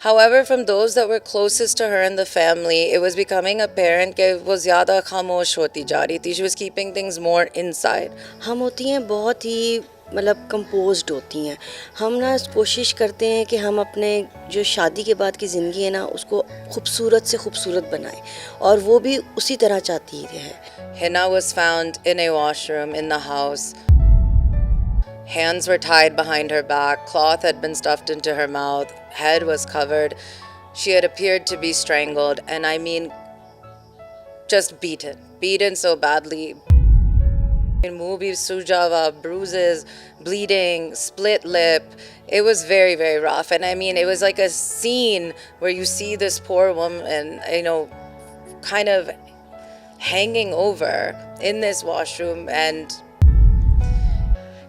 However, from those that were closest to her in the family, it was becoming apparent کہ وہ زیادہ خاموش ہوتی جا رہی تھی. She was keeping things more inside. ہم ہوتی ہیں بہت ہی مطلب کمپوزڈ ہوتی ہیں. ہم نا کوشش کرتے ہیں کہ ہم اپنے جو شادی کے بعد کی زندگی ہے نا اس کو خوبصورت سے خوبصورت بنائیں, اور وہ بھی اسی طرح چاہتی ہے. Hina was found in a washroom in the house. Hands were tied behind her back, cloth had been stuffed into her mouth, head was covered. She had appeared to be strangled, and I mean, just beaten so badly. Muh bhi suja hua, bruises, bleeding, split lip. It was very, very rough. And I mean, it was like a scene where you see this poor woman, kind of hanging over in this washroom. And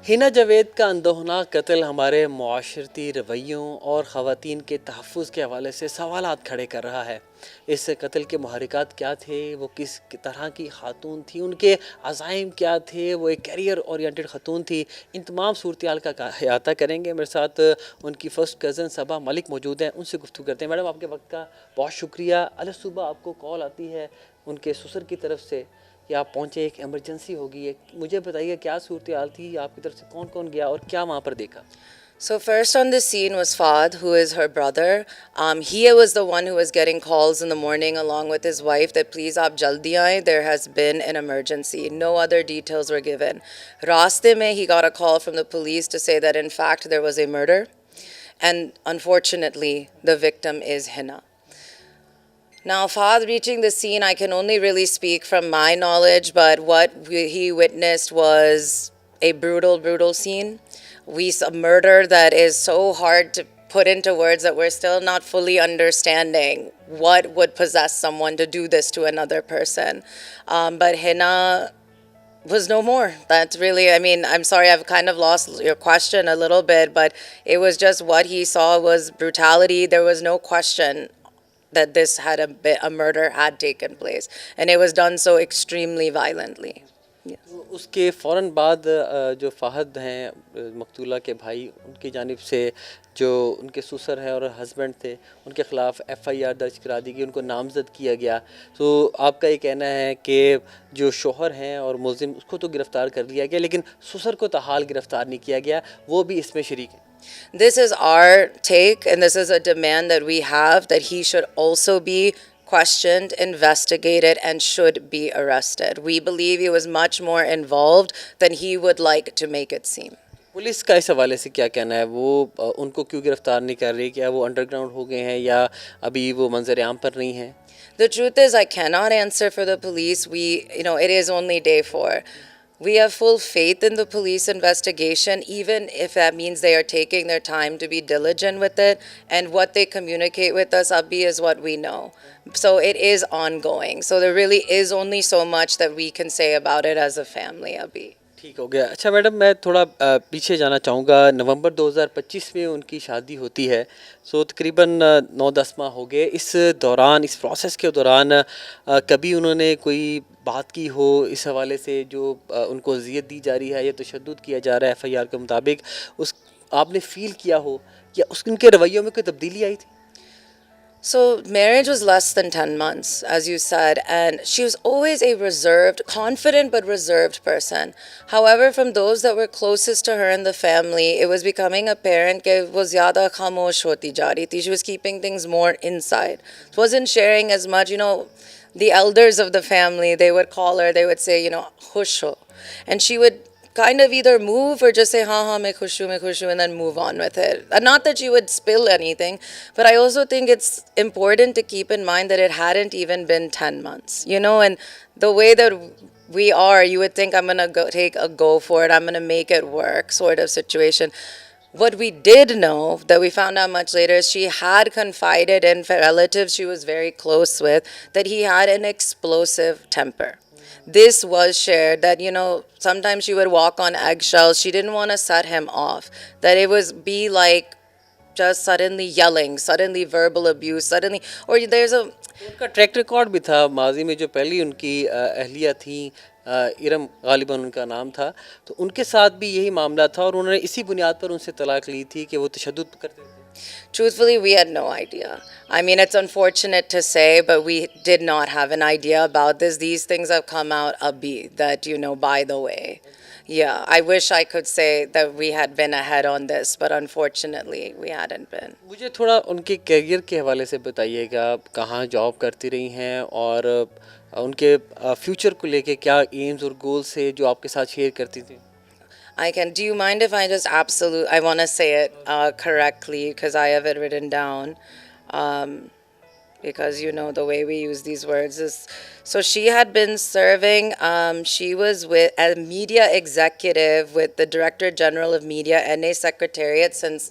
حنا جاوید کا اندوہناک قتل ہمارے معاشرتی رویوں اور خواتین کے تحفظ کے حوالے سے سوالات کھڑے کر رہا ہے. اس قتل کے محرکات کیا تھے, وہ کس طرح کی خاتون تھی, ان کے عزائم کیا تھے, وہ ایک کیریئر اورینٹڈ خاتون تھی. ان تمام صورتحال کا احاطہ کریں گے. میرے ساتھ ان کی فرسٹ کزن صبا ملک موجود ہیں, ان سے گفتگو کرتے ہیں. میڈم, آپ کے وقت کا بہت شکریہ. صبح آپ کو کال آتی ہے ان کے سسر کی طرف سے کہ آپ پہنچے, ایک ایمرجنسی ہوگی. مجھے بتائیے کیا صورتحال تھی, آپ کی طرف سے کون کون گیا اور کیا وہاں پر دیکھا؟ so first on the scene was Fahd, who is her brother. He was the one who was getting calls in the morning along with his wife that please aap jaldi aaye, there has been an emergency. No other details were given. Raaste mein he got a call from the police to say that in fact there was a murder, and unfortunately the victim is Hina. Now, Fahd reaching the scene, I can only really speak from my knowledge, but what he witnessed was a brutal, brutal scene. A murder that is so hard to put into words that we're still not fully understanding what would possess someone to do this to another person. But Hina was no more. That's really, I mean, I'm sorry, I've kind of lost your question a little bit, but it was just what he saw was brutality. There was no question that this had a murder had taken place, and it was done so extremely violently. اس کے فوراً بعد جو فہد ہیں مقتولہ کے بھائی, ان کی جانب سے جو ان کے سسر ہیں اور ہسبینڈ تھے, ان کے خلاف ایف آئی آر درج کرا دی گئی, ان کو نامزد کیا گیا. تو آپ کا یہ کہنا ہے کہ جو شوہر ہیں اور ملزم, اس کو تو گرفتار کر لیا گیا, لیکن سسر کو تاحال گرفتار نہیں کیا گیا, وہ بھی اس میں شریک ہیں. This is our take, and this is a demand that we have, that he should also be questioned, investigated, and should be arrested. We believe he was much more involved than he would like to make it seem. Police کا اس حوالے سے کیا کہنا ہے؟ وہ ان کو کیوں گرفتار نہیں کر رہی؟ کیا وہ انڈر گراؤنڈ ہو گئے ہیں یا ابھی وہ منظر عام پر نہیں ہیں؟ The truth is, I cannot answer for the police. It is only day 4. We have full faith in the police investigation, even if that means they are taking their time to be diligent with it, and what they communicate with us, Abhi, is what we know. So it is ongoing. So there really is only so much that we can say about it as a family, Abhi. ٹھیک ہو گیا. اچھا madam, میں تھوڑا پیچھے جانا چاہوں گا. نومبر 2025 میں ان کی شادی ہوتی ہے, سو تقریباً 9-10 ماہ ہو گئے. اس دوران, اس پروسیس کے دوران کبھی انہوں نے کوئی بات کی ہو اس حوالے سے جو ان کو اذیت دی جا رہی ہے یا تشدد کیا جا رہا ہے ایف آئی آر کے مطابق, اس آپ نے فیل کیا ہو یا ان کے رویوں میں کوئی تبدیلی آئی تھی؟ So marriage was less than 10 months, as you said, and she was always a reserved, confident but reserved person. However, from those that were closest to her in the family, it was becoming apparent that wo zyada khamosh hoti ja rahi thi. She was keeping things more inside. She wasn't sharing as much. The elders of the family, they would call her, they would say, khush ho. And she would kind of either move or just say, haan, main khush hu, and then move on with it. And not that she would spill anything, but I also think it's important to keep in mind that it hadn't even been 10 months, and the way that we are, you would think I'm going to take a go for it, I'm going to make it work sort of situation. What we did know, that we found out much later, is she had confided in relatives she was very close with that he had an explosive temper. This was shared that, sometimes she would walk on eggshells. She didn't want to set him off. That it was be like just suddenly yelling, suddenly verbal abuse, suddenly, or there's a... ان کا track record بھی تھا ماضی میں. جو پہلی ان کی اہلیہ تھیں, ارم غالباً ان کا نام تھا, تو ان کے ساتھ بھی یہی معاملہ تھا اور انہوں نے اسی بنیاد پر ان سے طلاق لی تھی کہ وہ تشدد کرتے تھے. Truthfully, we had no idea. I mean, it's unfortunate to say, but we did not have an idea about this. These things have come out abhi, that, by the way. Yeah, I wish I could say that we had been ahead on this, but unfortunately, we hadn't been. मुझे थोड़ा उनके career के हवाले से बताइएगा, कहाँ job करती रही हैं और उनके फ्यूचर को लेके क्या एम्स और गोल्स है जो आपके साथ शेयर करती थी. I can. Do you mind if I just I want to say it correctly because I have it written down. Um, because the way we use these words is. So she had been serving. She was with a media executive with the Director General of Media NA Secretariat since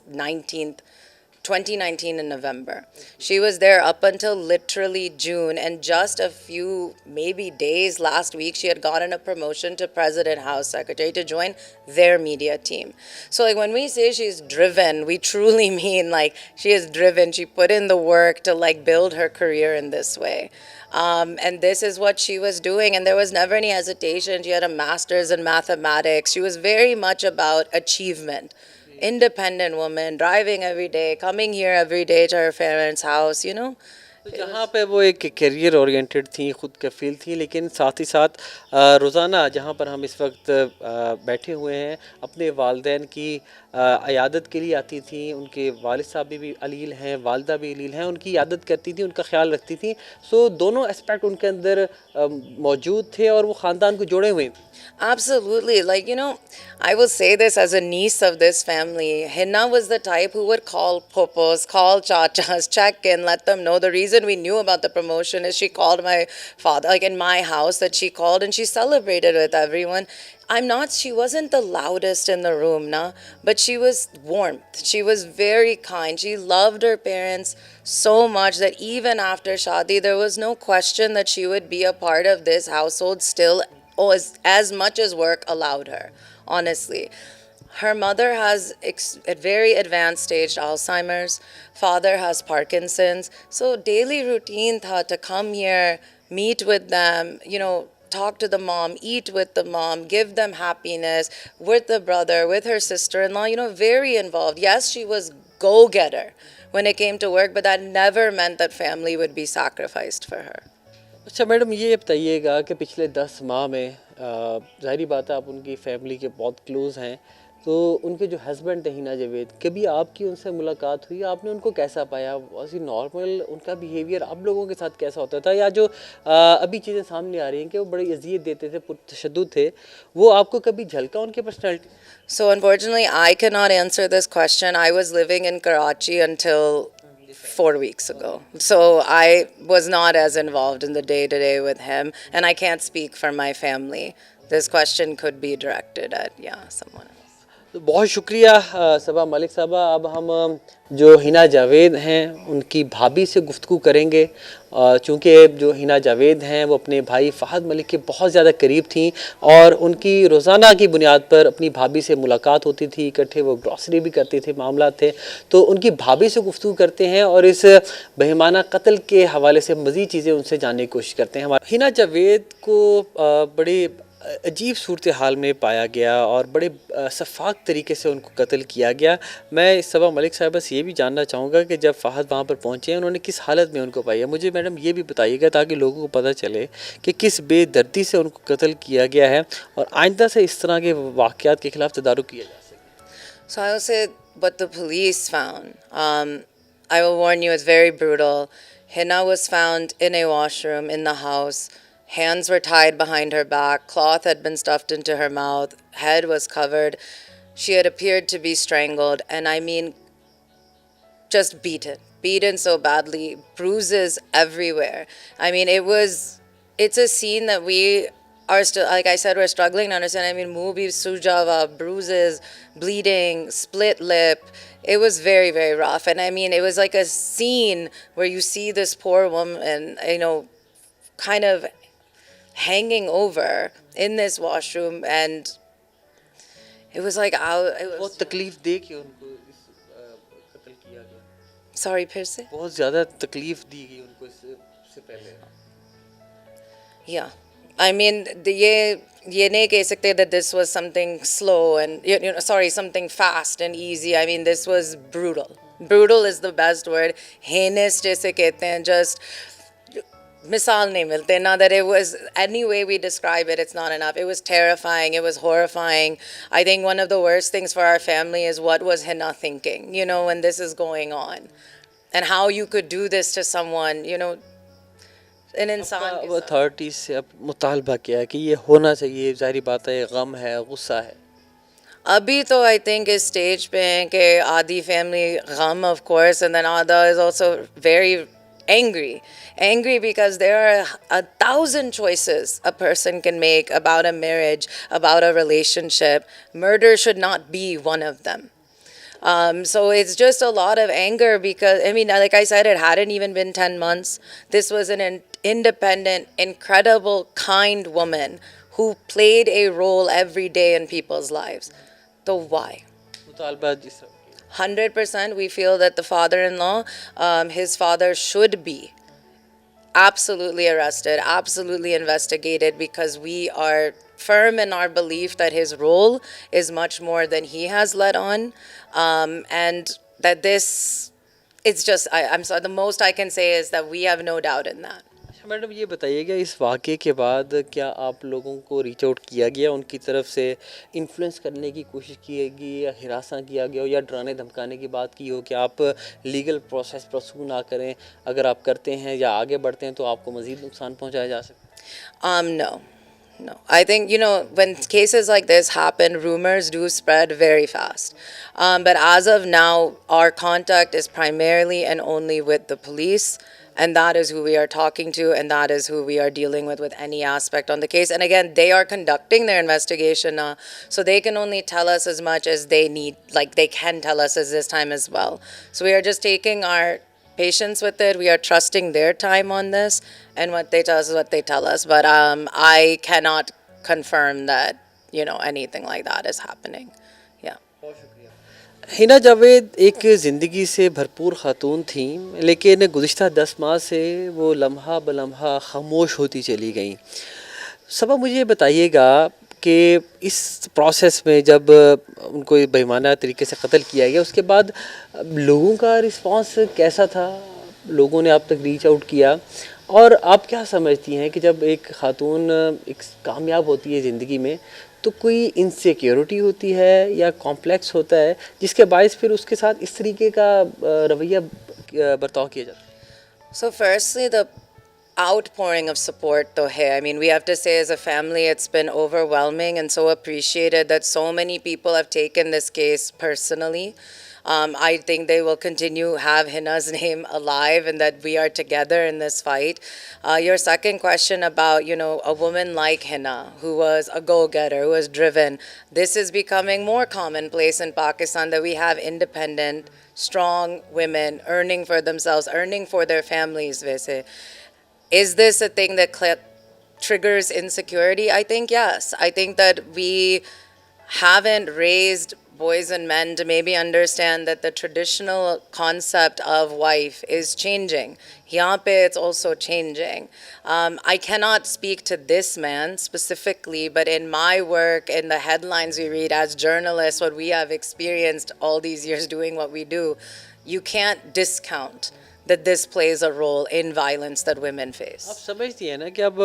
2019 in November. She was there up until literally June, and just a few maybe days last week she had gotten a promotion to President House Secretary to join their media team. So like when we say she's driven, we truly mean like she is driven. She put in the work to like build her career in this way. And this is what she was doing, and there was never any hesitation. She had a master's in mathematics. She was very much about achievement. Independent woman, driving every day, coming here every day to her parents' house, तो जहाँ पे वो एक career oriented थी, ख़ुद कफ़ील थी, लेकिन साथ ही साथ रोज़ाना जहाँ पर हम इस वक्त बैठे हुए हैं अपने वालिदैन की इयादत के लिए आती थी. उनके वालिद साहब भी अलील हैं, वालिदा भी अलील हैं, उनकी इयादत करती थी, उनका ख्याल रखती थी. सो दोनों एस्पेक्ट उनके अंदर मौजूद थे और वो ख़ानदान को जोड़े हुए थे. Absolutely. Like, I will say this as a niece of this family. Hinna was the type who would call popos, call chachas, check in, let them know. The reason we knew about the promotion is she called my father, like in my house, that she called and she celebrated with everyone. She wasn't the loudest in the room, but she was warmth. She was very kind. She loved her parents so much that even after Shadi, there was no question that she would be a part of this household still. Oh, as much as work allowed her, honestly. Her mother has a very advanced stage Alzheimer's. Father has Parkinson's. So daily routine tha to come here, meet with them, talk to the mom, eat with the mom, give them happiness, with the brother, with her sister-in-law, very involved. Yes, she was go-getter when it came to work, but that never meant that family would be sacrificed for her. अच्छा madam, ये बताइएगा कि पिछले 10 माह में ज़ाहिरी बात है आप उनकी फैमिली के बहुत क्लोज़ हैं, तो उनके जो हस्बैंड थे हिना जावेद, कभी आपकी उनसे मुलाकात हुई? आपने उनको कैसा पाया? Was he normal? उनका बिहेवियर आप लोगों के साथ कैसा होता था? या जो अभी चीज़ें सामने आ रही हैं कि वो बड़ी अज़ियत देते थे, पुरतशद्दुद थे, वो आपको कभी झलका उनके personality? So unfortunately, I cannot answer this question. I was living in Karachi until 4 weeks ago. So I was not as involved in the day-to-day with him, and I can't speak for my family. This question could be directed at, someone else. तो बहुत शुक्रिया सबा मलिक साहबा. अब हम जो हिना जावेद हैं उनकी भाभी से गुफ्तगू करेंगे. चूँकि जो हिना जावेद हैं वो अपने भाई फ़हद मलिक के बहुत ज़्यादा करीब थी और उनकी रोज़ाना की बुनियाद पर अपनी भाभी से मुलाकात होती थी, इकट्ठे वो ग्रॉसरी भी करते थे, मामला थे. तो उनकी भाभी से गुफ्तगू करते हैं और इस बेईमाना कत्ल के हवाले से मज़ीद चीज़ें उनसे जानने की कोशिश करते हैं. हिना जावेद को बड़ी अजीब सूरत हाल में पाया गया और बड़े शफाक तरीके से उनको कत्ल किया गया. मैं सबा मलिक साहब से ये भी जानना चाहूँगा कि जब फ़हद वहाँ पर पहुँचे हैं उन्होंने किस हालत में उनको पाया. मुझे मैडम ये भी बताइएगा ताकि लोगों को पता चले कि किस बेदर्दी से उनको कत्ल किया गया है और आइंदा से इस तरह के वाक़यात के ख़िलाफ़ तदारुक किया जा सके. So I will say what the police found. I will warn you, it's very brutal. Hinna was found in a washroom in the house. Hands were tied behind her back. Cloth had been stuffed into her mouth. Head was covered. She had appeared to be strangled. And I mean, just beaten. Beaten so badly. Bruises everywhere. I mean, it's a scene that we are still, like I said, we're struggling to understand. I mean, mubi, sujava, bruises, bleeding, split lip. It was very, very rough. And I mean, it was like a scene where you see this poor woman, kind of hanging over in this washroom, and it was like बहुत तकलीफ दे के उनको इस कत्ल किया गया. Sorry, फिर से? बहुत ज़्यादा तकलीफ दी गई उनको इससे पहले. Yeah, I mean, ये नहीं कह सकते that this was something slow and something fast and easy. I mean, this was brutal. Brutal is the best word. Heinous جیسے کہتے ہیں, just مثال نہیں ملتے نا, that it was any way we describe it, it's not enough. It was terrifying, it was horrifying. I think one of the worst things for our family is what was Hina thinking, you know, when this is going on, and how you could do this to someone, you know, an انسان کے اب ساتھ. Authorities سے اب مطالبہ کیا ہے کہ یہ ہونا چاہیے, ظاہری بات ہے غم ہے, غصہ ہے. ابھی تو آئی تھنک اس اسٹیج پہ ہیں کہ آدھی فیملی غم آف کورس, اینڈ دین آدھا is also very angry because there are 1,000 choices a person can make about a marriage, about a relationship. Murder should not be one of them. So it's just a lot of anger because, I mean, like I said, it hadn't even been 10 months. This was an independent, incredible, kind woman who played a role every day in people's lives. So why? مطالبہ جس طرح 100% we feel that the father-in-law, his father should be absolutely arrested, absolutely investigated, because we are firm in our belief that his role is much more than he has let on, and that this, it's just, I'm sorry, the most I can say is that we have no doubt in that. اچھا madam یہ بتائیے گا, اس واقعے کے بعد کیا آپ لوگوں کو ریچ آؤٹ کیا گیا, ان کی طرف سے انفلوئنس کرنے کی کوشش کی گئی, یا ہراساں کیا گیا ہو, یا ڈرانے دھمکانے کی بات کی ہو کہ آپ لیگل پروسیس پرسو نہ کریں, اگر آپ کرتے ہیں یا آگے بڑھتے ہیں تو آپ کو مزید نقصان پہنچایا جا سکتا ہے؟ No. I think, you know, when cases like this happen, rumors do spread very fast. But as of now, our contact is primarily and only with the police, and that is who we are talking to, and that is who we are dealing with any aspect on the case. And again, they are conducting their investigation now, so they can only tell us as much as they need, like they can tell us at this time as well. So we are just taking our patience with it. We are trusting their time on this, and what they tell us is what they tell us. But I cannot confirm that, you know, anything like that is happening. Yeah. حنا جاوید ایک زندگی سے بھرپور خاتون تھیں, لیکن گزشتہ 10 ماہ سے وہ لمحہ بلمحہ خاموش ہوتی چلی گئیں. سبب مجھے بتائیے گا کہ اس پروسیس میں جب ان کو بےایمانہ طریقے سے قتل کیا گیا, اس کے بعد لوگوں کا رسپانس کیسا تھا, لوگوں نے آپ تک ریچ آؤٹ کیا, اور آپ کیا سمجھتی ہیں کہ جب ایک خاتون ایک کامیاب ہوتی ہے زندگی میں تو کوئی انسیکیورٹی ہوتی ہے یا کمپلیکس ہوتا ہے جس کے باعث پھر اس کے ساتھ اس طریقے کا رویہ برتاؤ کیا جاتا ہے؟ So firstly, the outpouring of support though hai, I mean, we have to say as a family it's been overwhelming and so appreciated that so many people have taken this case personally. I think they will continue have Hina's name alive and that we are together in this fight. Your second question about, you know, a woman like Hina who was a go-getter, who was driven, this is becoming more commonplace in Pakistan, that we have independent, strong women earning for themselves, earning for their families. Is this a thing that triggers insecurity? I think yes. I think that we haven't raised boys and men to maybe understand that the traditional concept of wife is changing. Yahan pe it's also changing. I cannot speak to this man specifically, but in my work, in the headlines we read as journalists, what we have experienced all these years doing what we do, you can't discount that this plays a role in violence that women face. آپ سمجھتی ہیں نا کہ اب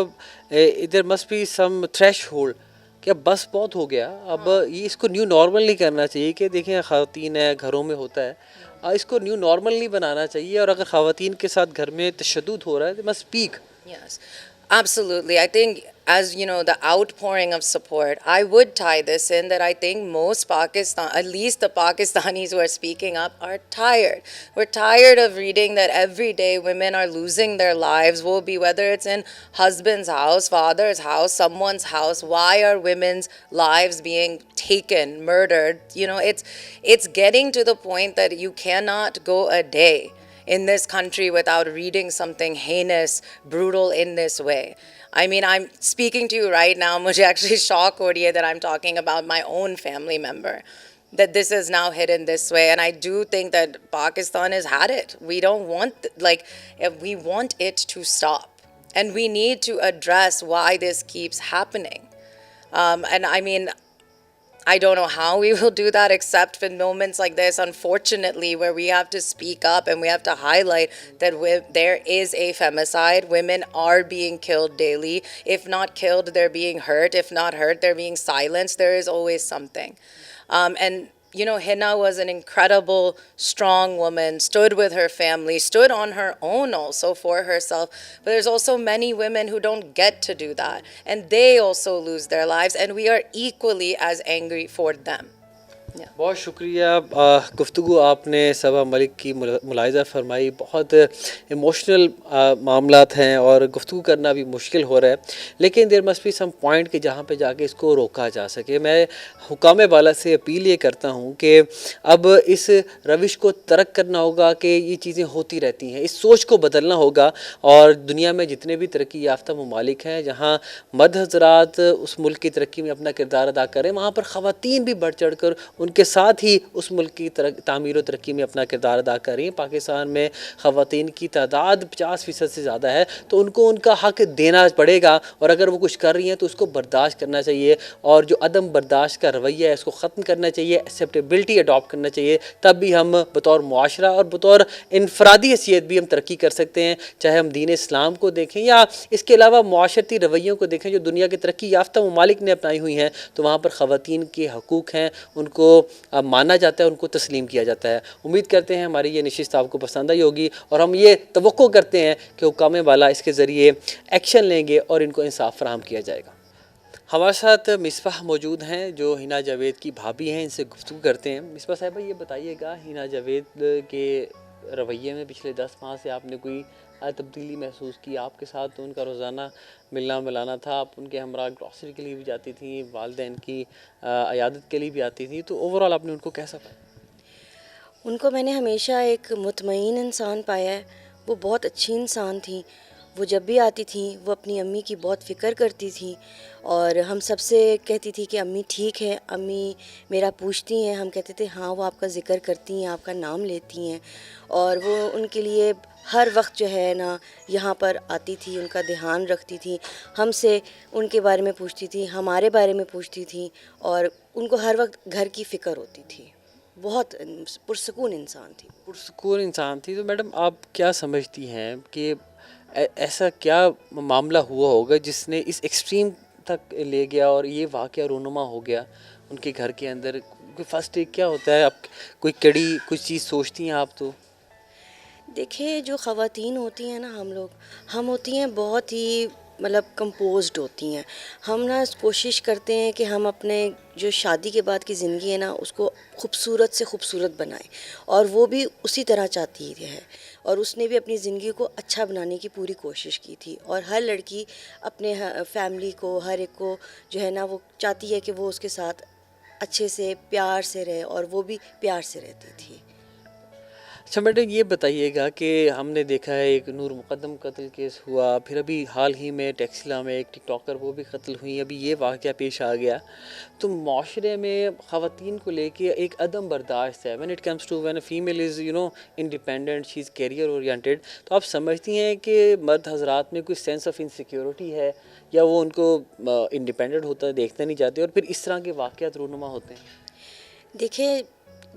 ادھر must be some تھریش hold, کہ اب بس بہت ہو گیا, اب یہ اس کو نیو نارمل نہیں کرنا چاہیے کہ دیکھیں خواتین ہے گھروں میں ہوتا ہے, اس کو نیو نارمل نہیں بنانا چاہیے, اور اگر خواتین کے ساتھ گھر میں تشدد ہو رہا ہے تو must speak. Yes, absolutely. I think, as you know, the outpouring of support, I would tie this in that I think most Pakistan, at least the Pakistanis who are speaking up, are tired. We're tired of reading that every day women are losing their lives, will be whether it's in husband's house, father's house, someone's house. Why are women's lives being taken, murdered? You know, it's getting to the point that you cannot go a day in this country without reading something heinous, brutal in this way. I mean, I'm speaking to you right now, mujhe actually shock ho rahi hai that I'm talking about my own family member, that this is now hidden this way. And I do think that Pakistan has had it. We don't want, we want it to stop. And we need to address why this keeps happening. And I mean, I don't know how we will do that except in moments like this, unfortunately, where we have to speak up and we have to highlight that there is a femicide. Women are being killed daily. If not killed, they're being hurt. If not hurt, they're being silenced. There is always something. And you know, Hina was an incredible, strong woman, stood with her family, stood on her own also for herself. But there's also many women who don't get to do that. And they also lose their lives. And we are equally as angry for them. بہت شکریہ. گفتگو آپ نے صبا ملک کی ملاحظہ فرمائی. بہت emotional معاملات ہیں اور گفتگو کرنا بھی مشکل ہو رہا ہے, لیکن there must be some point کہ جہاں پہ جا کے اس کو روکا جا سکے. میں حکام بالا سے اپیل یہ کرتا ہوں کہ اب اس روش کو ترک کرنا ہوگا کہ یہ چیزیں ہوتی رہتی ہیں, اس سوچ کو بدلنا ہوگا. اور دنیا میں جتنے بھی ترقی یافتہ ممالک ہیں جہاں مرد حضرات اس ملک کی ترقی میں اپنا کردار ادا کریں, وہاں پر خواتین بھی بڑھ چڑھ کر ان کے ساتھ ہی اس ملک کی تعمیر و ترقی میں اپنا کردار ادا کریں. پاکستان میں خواتین کی تعداد 50% سے زیادہ ہے, تو ان کو ان کا حق دینا پڑے گا. اور اگر وہ کچھ کر رہی ہیں تو اس کو برداشت کرنا چاہیے, اور جو عدم برداشت کا رویہ ہے اس کو ختم کرنا چاہیے, ایکسیپٹیبلٹی اڈاپٹ کرنا چاہیے. تب بھی ہم بطور معاشرہ اور بطور انفرادی حیثیت بھی ہم ترقی کر سکتے ہیں. چاہے ہم دین اسلام کو دیکھیں یا اس کے علاوہ معاشرتی رویوں کو دیکھیں جو دنیا کے ترقی یافتہ ممالک نے اپنائی ہوئی ہیں, تو وہاں پر خواتین کے حقوق ہیں, ان کو مانا جاتا ہے, ان کو تسلیم کیا جاتا ہے. امید کرتے ہیں ہماری یہ نشست آپ کو پسند آئی ہوگی, اور ہم یہ توقع کرتے ہیں کہ حکام بالا اس کے ذریعے ایکشن لیں گے اور ان کو انصاف فراہم کیا جائے گا. ہمارے ساتھ مصباح موجود ہیں جو ہنا جاوید کی بھابھی ہیں, ان سے گفتگو کرتے ہیں. مصباح صاحبہ, یہ بتائیے گا ہنا جاوید کے رویے میں پچھلے 10 ماہ سے آپ نے کوئی تبدیلی محسوس کی؟ آپ کے ساتھ تو ان کا روزانہ ملنا ملانا تھا, آپ ان کے ہمراہ گروسری کے لیے بھی جاتی تھیں, والدین کی عیادت کے لیے بھی آتی تھیں, تو اوور آل آپ نے ان کو کیسا پایا؟ ان کو میں نے ہمیشہ ایک مطمئن انسان پایا ہے. وہ بہت اچھی انسان تھیں. وہ جب بھی آتی تھیں وہ اپنی امی کی بہت فکر کرتی تھیں, اور ہم سب سے کہتی تھی کہ امی ٹھیک ہے, امی میرا پوچھتی ہیں. ہم کہتے تھے ہاں وہ آپ کا ذکر کرتی ہیں, آپ کا نام لیتی ہیں. اور وہ ان کے لیے ہر وقت جو ہے نا یہاں پر آتی تھی, ان کا دھیان رکھتی تھی, ہم سے ان کے بارے میں پوچھتی تھی, ہمارے بارے میں پوچھتی تھیں, اور ان کو ہر وقت گھر کی فکر ہوتی تھی. بہت پرسکون انسان تھی. پرسکون انسان تھی. تو میڈم آپ کیا سمجھتی ہیں کہ ایسا کیا معاملہ ہوا ہوگا جس نے اس ایکسٹریم تک لے گیا اور یہ واقعہ رونما ہو گیا ان کے گھر کے اندر؟ کوئی فرسٹ ایک کیا ہوتا ہے, آپ کوئی کڑی کچھ چیز سوچتی ہیں آپ؟ تو دیکھیں جو خواتین ہوتی ہیں نا, ہم ہوتی ہیں بہت ہی مطلب کمپوزڈ ہوتی ہیں. ہم نا کوشش کرتے ہیں کہ ہم اپنے جو شادی کے بعد کی زندگی ہے نا اس کو خوبصورت سے خوبصورت بنائیں, اور وہ بھی اسی طرح چاہتی ہے. اور اس نے بھی اپنی زندگی کو اچھا بنانے کی پوری کوشش کی تھی. اور ہر لڑکی اپنے فیملی کو, ہر ایک کو جو ہے نا وہ چاہتی ہے کہ وہ اس کے ساتھ اچھے سے پیار سے رہے, اور وہ بھی پیار سے رہتی تھی. اچھا میڈم, یہ بتائیے گا کہ ہم نے دیکھا ہے ایک نور مقدم قتل کیس ہوا, پھر ابھی حال ہی میں ٹیکسلا میں ایک ٹک ٹاکر وہ بھی قتل ہوئی, ابھی یہ واقعہ پیش آ گیا. تو معاشرے میں خواتین کو لے کے ایک عدم برداشت ہے. when it comes to when a female is independent, she is career oriented, تو آپ سمجھتی ہیں کہ مرد حضرات میں کوئی سینس آف انسیکیورٹی ہے, یا وہ ان کو انڈیپینڈنٹ ہوتا ہے دیکھتے نہیں چاہتے, اور پھر اس طرح کے واقعات رونما ہوتے ہیں؟ دیکھیں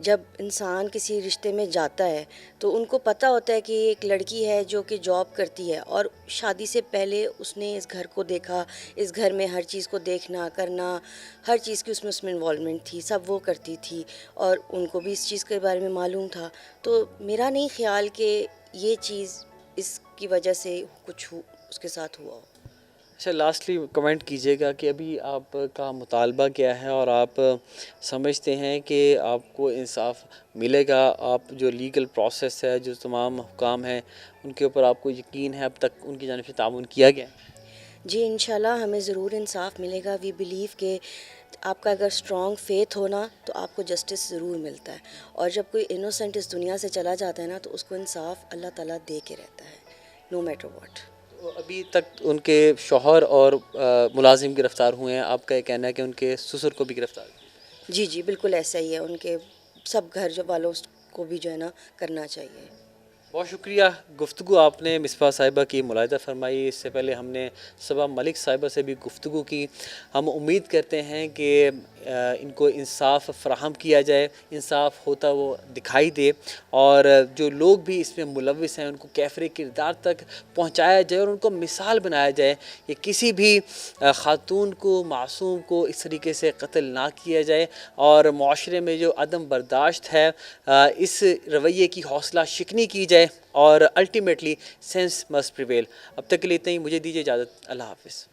جب انسان کسی رشتے میں جاتا ہے تو ان کو پتہ ہوتا ہے کہ ایک لڑکی ہے جو کہ جاب کرتی ہے, اور شادی سے پہلے اس نے اس گھر کو دیکھا, اس گھر میں ہر چیز کو دیکھنا کرنا, ہر چیز کی اس میں انوالومنٹ تھی, سب وہ کرتی تھی, اور ان کو بھی اس چیز کے بارے میں معلوم تھا. تو میرا نہیں خیال کہ یہ چیز اس کی وجہ سے کچھ اس کے ساتھ ہوا ہو. اچھا, لاسٹلی کمنٹ کیجیے گا کہ ابھی آپ کا مطالبہ کیا ہے, اور آپ سمجھتے ہیں کہ آپ کو انصاف ملے گا؟ آپ جو لیگل پروسیس ہے, جو تمام حکام ہیں, ان کے اوپر آپ کو یقین ہے اب تک ان کی جانب سے تعاون کیا گیا؟ جی انشاءاللہ ہمیں ضرور انصاف ملے گا. وی بلیو کہ آپ کا اگر اسٹرانگ فیتھ ہونا تو آپ کو جسٹس ضرور ملتا ہے, اور جب کوئی انوسنٹ اس دنیا سے چلا جاتا ہے نا تو اس کو انصاف اللہ تعالیٰ دے کے رہتا ہے, نو میٹر واٹ. ابھی تک ان کے شوہر اور ملازم گرفتار ہوئے ہیں, آپ کا یہ کہنا ہے کہ ان کے سسر کو بھی گرفتار کیا؟ جی جی بالکل ایسا ہی ہے. ان کے سب گھر جو والوں کو بھی جو ہے نا کرنا چاہیے. بہت شکریہ گفتگو آپ نے مصباح صاحبہ کی ملاحظہ فرمائی. اس سے پہلے ہم نے صبا ملک صاحبہ سے بھی گفتگو کی. ہم امید کرتے ہیں کہ ان کو انصاف فراہم کیا جائے, انصاف ہوتا وہ دکھائی دے, اور جو لوگ بھی اس میں ملوث ہیں ان کو کیفر کردار تک پہنچایا جائے اور ان کو مثال بنایا جائے کہ کسی بھی خاتون کو, معصوم کو اس طریقے سے قتل نہ کیا جائے, اور معاشرے میں جو عدم برداشت ہے اس رویے کی حوصلہ شکنی کی جائے, اور الٹیمیٹلی سینس مسٹ پریویل. اب تک کے لیے اتنا ہی, مجھے دیجیے اجازت. اللہ حافظ.